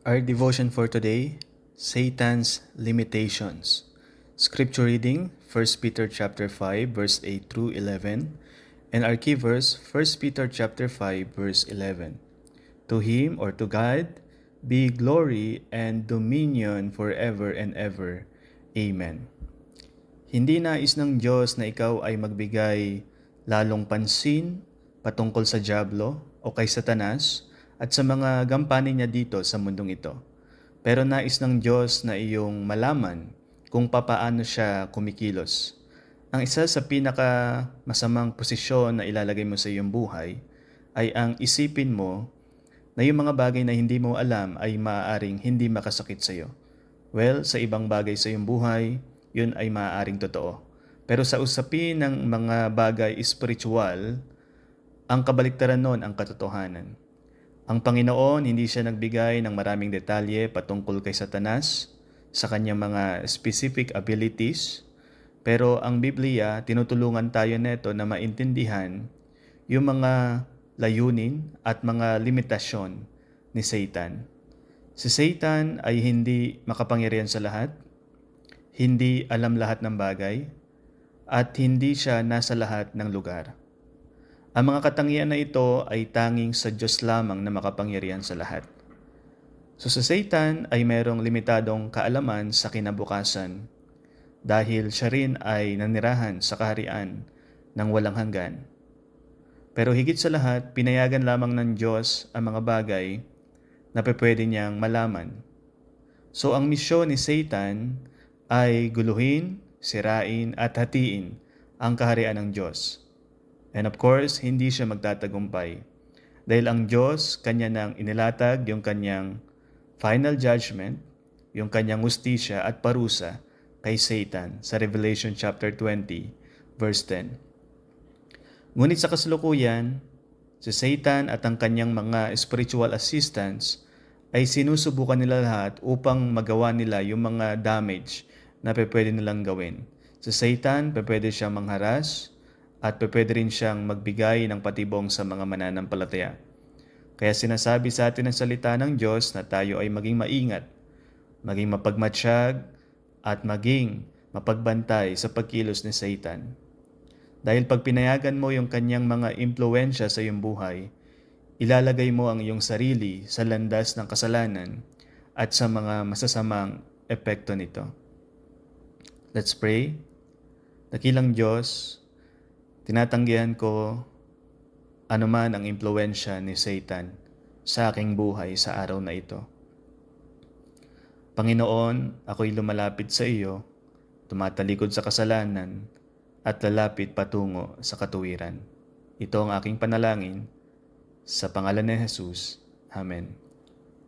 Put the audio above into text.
Our devotion for today, Satan's limitations. Scripture reading, 1 Peter chapter 5 verse 8 through 11, and our key verse, 1 Peter chapter 5 verse 11. To him or to God be glory and dominion forever and ever. Amen. Hindi nais ng Diyos na ikaw ay magbigay lalong pansin patungkol sa dyablo o kay Satanas at sa mga gampanin niya dito sa mundong ito. Pero nais ng Diyos na iyong malaman kung papaano siya kumikilos. Ang isa sa pinaka masamang posisyon na ilalagay mo sa iyong buhay ay ang isipin mo na yung mga bagay na hindi mo alam ay maaaring hindi makasakit sa iyo. Well, sa ibang bagay sa iyong buhay, yun ay maaaring totoo. Pero sa usapin ng mga bagay spiritual, ang kabaliktaran nun ang katotohanan. Ang Panginoon hindi siya nagbigay ng maraming detalye patungkol kay Satanas sa kanyang mga specific abilities, pero ang Biblia tinutulungan tayo neto na maintindihan yung mga layunin at mga limitasyon ni Satan. Si Satan ay hindi makapangyarihan sa lahat, hindi alam lahat ng bagay, at hindi siya nasa lahat ng lugar. Ang mga katangian na ito ay tanging sa Diyos lamang na makapangyarihan sa lahat. So sa Satan ay mayroong limitadong kaalaman sa kinabukasan dahil siya rin ay nanirahan sa kaharian ng walang hanggan. Pero higit sa lahat, pinayagan lamang ng Diyos ang mga bagay na pwede niyang malaman. So ang misyon ni Satan ay guluhin, sirain at hatiin ang kaharian ng Diyos. And of course, hindi siya magtatagumpay. Dahil ang Diyos, Kanya nang inilatag yung Kanyang final judgment, yung Kanyang hustisya at parusa kay Satan sa Revelation chapter 20, verse 10. Ngunit sa kasalukuyan, si Satan at ang kanyang mga spiritual assistants ay sinusubukan nila lahat upang magawa nila yung mga damage na pwede nilang gawin. Si Satan, pwede siyang mangharas, at pwede rin siyang magbigay ng patibong sa mga mananampalataya. Kaya sinasabi sa atin ng salita ng Diyos na tayo ay maging maingat, maging mapagmatsyag, at maging mapagbantay sa pagkilos ni Satan. Dahil pag pinayagan mo yung kanyang mga impluensya sa iyong buhay, ilalagay mo ang iyong sarili sa landas ng kasalanan at sa mga masasamang epekto nito. Let's pray. Dakilang Diyos, tinatanggihan ko anuman ang impluensya ni Satan sa aking buhay sa araw na ito. Panginoon, ako'y lumalapit sa iyo, tumatalikod sa kasalanan, at lalapit patungo sa katuwiran. Ito ang aking panalangin, sa pangalan ni Jesus. Amen.